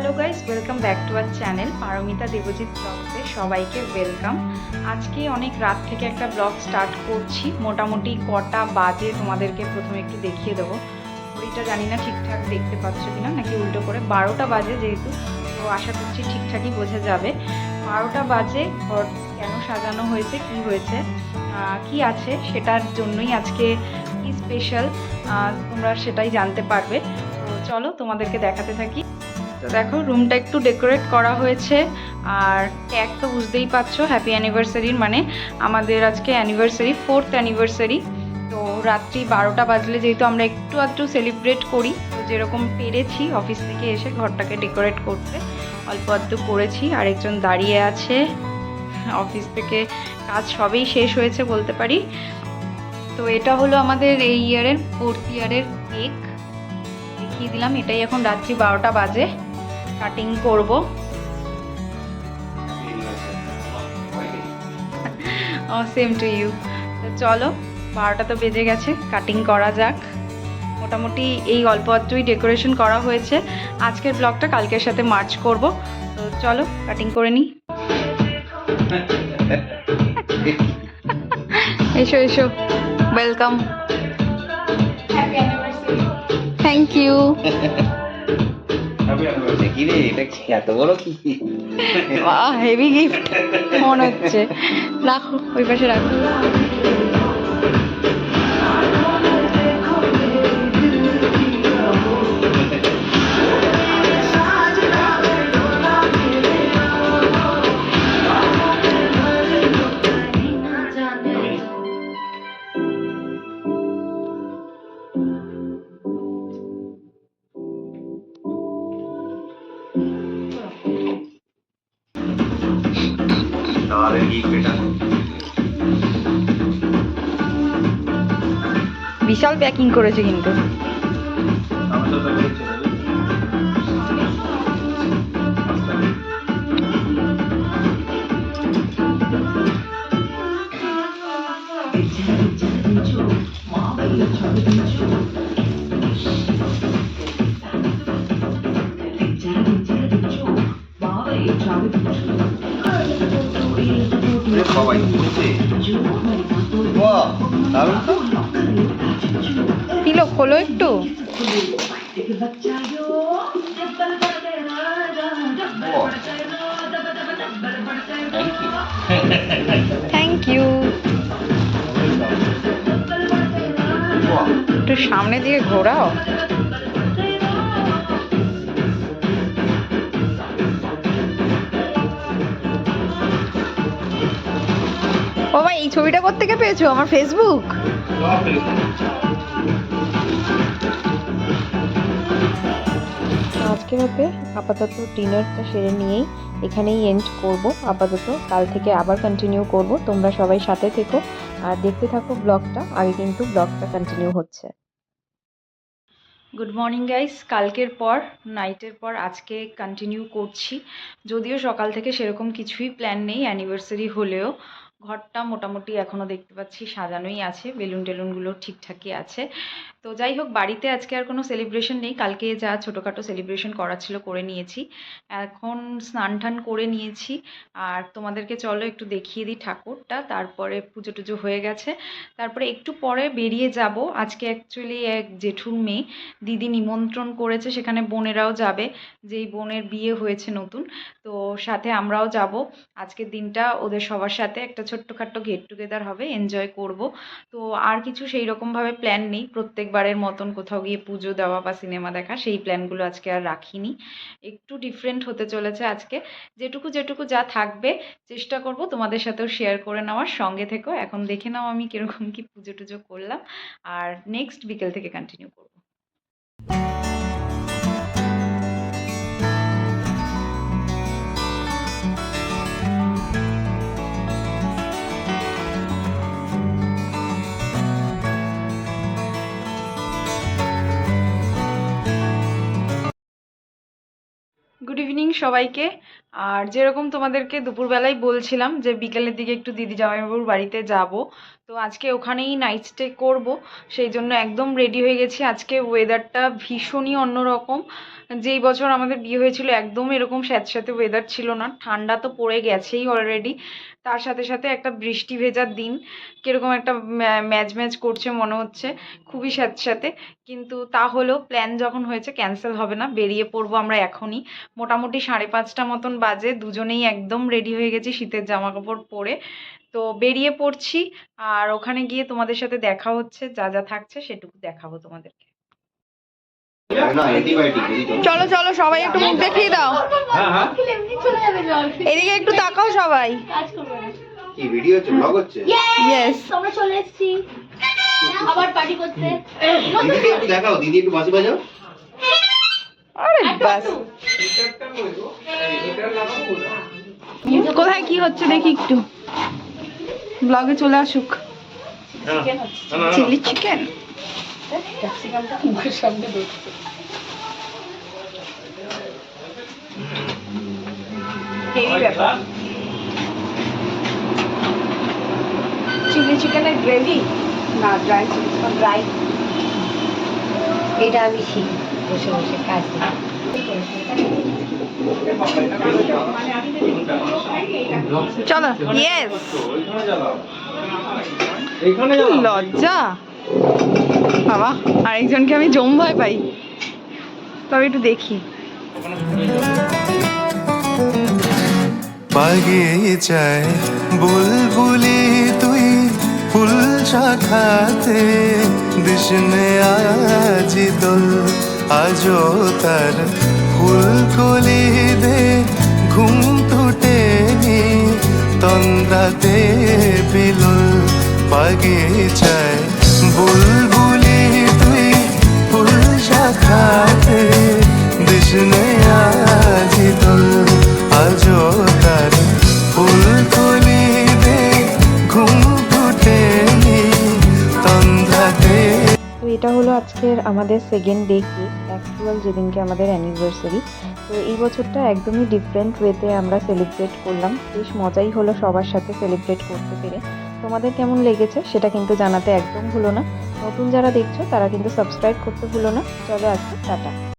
Hello guys, welcome back to our channel Paromita Debjit ব্লগসে সবাইকে welcome. আজকে অনেক রাত থেকে একটা ব্লগ স্টার্ট করছি। মোটামুটি কটা বাজে তোমাদেরকে প্রথমে একটু দেখিয়ে দেবো। ঘড়িটা জানি না ঠিকঠাক দেখতে পাচ্ছ কিনা, নাকি উল্টো করে 12টা বাজে যেহেতু, তো আশা করছি ঠিকঠাকই বোঝা যাবে। 12টা বাজে। ঘর কেন সাজানো হয়েছে, কি হয়েছে, কি আছে, সেটার জন্যই আজকে কি স্পেশাল তোমরা সেটাই জানতে পারবে। তো চলো তোমাদেরকে দেখাতে থাকি। তো দেখো, রুমটা একটু ডেকোরেট করা হয়েছে। আর ট্যাগ তো বুঝতেই পারছো, হ্যাপি অ্যানিভার্সারির, মানে আমাদের আজকে অ্যানিভার্সারি, 4th অ্যানিভার্সারি। তো রাত্রি 12টা বাজলে যেহেতু আমরা একটু আধটু সেলিব্রেট করি, তো যেরকম পেরেছি অফিস থেকে এসে ঘরটাকে ডেকোরেট করতে অল্প আধটু করেছি। আরেকজন দাঁড়িয়ে আছে, অফিস থেকে কাজ সবেই শেষ হয়েছে বলতে পারি। তো এটা হলো আমাদের এই ইয়ারের 4th ইয়ারের কেক, দেখিয়ে দিলাম। এটাই এখন রাত্রি 12টা বাজে, কাটিং করব। Same to you. তো চলো, 12টা তো বেজে গেছে, কাটিং করা যাক। মোটামুটি এই অল্প অল্পই ডেকোরেশন করা হয়েছে। আজকের ব্লগটা কালকের সাথে মার্চ করব। তো চলো কাটিং করে নিই। এসো এসো, ওয়েলকাম। Thank you. এত বড় কি হেভি গিফট মনে হচ্ছে। রাখো, ওই পাশে রাখো। বিশাল প্যাকিং করেছে কিন্তু। পিলো খোলো একটু। Thank you. একটু সামনে দিয়ে ঘোরাও। ও ভাই, এই ছবিটা কোত্থেকে পেয়েছো? আমার ফেসবুক? আজকের মতো আপাতত ডিনারটা সেরে নিয়েই এখানেই এন্ড করব। আপাতত কাল থেকে আবার কন্টিনিউ করব। তোমরা সবাই সাথে থেকো আর দেখতে থাকো ব্লগটা। আগে কিন্তু ব্লগটা কন্টিনিউ হচ্ছে। Good morning guys. কালকের পর, নাইটের পর আজকে কন্টিনিউ করছি। যদিও সকাল থেকে সেরকম কিছুই প্ল্যান নেই, অ্যানিভার্সারি হলেও ঘরটা মোটামুটি এখনও দেখতে পাচ্ছি সাজানোই আছে, বেলুন টেলুনগুলো ঠিকঠাকই আছে। তো যাই হোক, বাড়িতে আজকে আর কোনো সেলিব্রেশন নেই। কালকে যা ছোটোখাটো সেলিব্রেশন করা ছিল করে নিয়েছি। এখন স্নান টান করে নিয়েছি। আর তোমাদেরকে চলো একটু দেখিয়ে দিই ঠাকুরটা। তারপরে পুজো টুজো হয়ে গেছে, তারপরে একটু পরে বেরিয়ে যাব। আজকে অ্যাকচুয়ালি এক জেঠুর মেয়ে, দিদি নিমন্ত্রণ করেছে, সেখানে বোনেরাও যাবে। যেই বোনের বিয়ে হয়েছে নতুন, তো সাথে আমরাও যাব। আজকের দিনটা ওদের সবার সাথে একটা ছোট্টখাট্টো গেট টুগেদার হবে, এনজয় করব। তো আর কিছু সেই রকমভাবে প্ল্যান নেই। প্রত্যেকবারের মতন কোথাও গিয়ে পুজো দেওয়া বা সিনেমা দেখা, সেই প্ল্যানগুলো আজকে আর রাখিনি। একটু ডিফারেন্ট হতে চলেছে আজকে। যেটুকু যেটুকু যা থাকবে চেষ্টা করব তোমাদের সাথেও শেয়ার করে নেওয়ার। সঙ্গে থেকো। এখন দেখে নাও আমি কীরকম কি পুজো টুজো করলাম, আর নেক্সট বিকেল থেকে কন্টিনিউ করব। গুড ইভিনিং সবাইকে। আর যেরকম তোমাদেরকে দুপুরবেলায় বলছিলাম যে বিকেলের দিকে একটু দিদি জামাইবাবুর বাড়িতে যাব, তো আজকে ওখানেই নাইট স্টে করবো, সেই জন্য একদম রেডি হয়ে গেছি। আজকে ওয়েদারটা ভীষণই অন্যরকম। যেই বছর আমাদের বিয়ে হয়েছিল একদম এরকম স্যাঁতস্যাঁতে ওয়েদার ছিল না। ঠান্ডা তো পড়ে গেছেই অলরেডি, তার সাথে সাথে একটা বৃষ্টি ভেজার দিন, কীরকম একটা ম্যাজ ম্যাজ করছে মনে হচ্ছে, খুবই স্যাঁতস্যাঁতে। কিন্তু তা হলেও প্ল্যান যখন হয়েছে ক্যান্সেল হবে না, বেরিয়ে পড়বো আমরা এখনই। মোটামুটি 5:30 মতন বাজে, দুজনেই একদম রেডি হয়ে গেছি শীতের জামা কাপড় পরে। তো বেরিয়ে পড়ছি, আর ওখানে গিয়ে তোমাদের সাথে দেখা হচ্ছে, যা যা থাকছে সেটুকু দেখাবো তোমাদেরকে। চলো চলো সবাই একটু মুখ দেখিয়ে দাও, এদিকে একটু তাকাও সবাই। কি ভিডিও হচ্ছে, ব্লগ হচ্ছে? ইয়েস, আমরা চলে এসেছি আবার পার্টি করতে। দিদিকে একটু দেখাও, দিদি একটু বাঁশি বাজাও। আরে বাস, কোথায় কি হচ্ছে দেখি একটু, ব্লগে চলে আসুক। চিলি চিকেন, চিলি চিকেনের গ্রেভি না ড্রাই চিকেন, ড্রাই। এটা আমি শিখি বসে বসে কাজ চলো, ইয়েস। লজ্জা বাবা, আরেকজনকে আমি জম ভয় পাই, তবে একটু দেখি। বাগিচায় বুলবুলি তুই ফুল শাখাতে দিশনে আজি দোল আজো তার ফুলকলি দে ঘুম টুটেনি তন্দ্রাতে বিলুল বাগিচায় বুলবুলি তুই ফুল শাখাতে দিশনে আজি দোল আজো তার ফুলকলি দে ঘুম টুটেনি তন্দ্রাতে। তো এটা হলো আজকের আমাদের সেকেন্ড ডে কেক, অ্যাকচুয়াল যেদিনকে আমাদের অ্যানিভার্সারি। তো এই বছরটা একদমই ডিফারেন্ট ওয়েতে আমরা সেলিব্রেট করলাম, বেশ মজাই হলো সবার সাথে সেলিব্রেট করতে পেরে। তোমাদের কেমন লেগেছে সেটা কিন্তু জানাতে একদম ভুলো না। নতুন যারা দেখছো তারা কিন্তু সাবস্ক্রাইব করতে ভুলো না। চলো আজকে টাটা।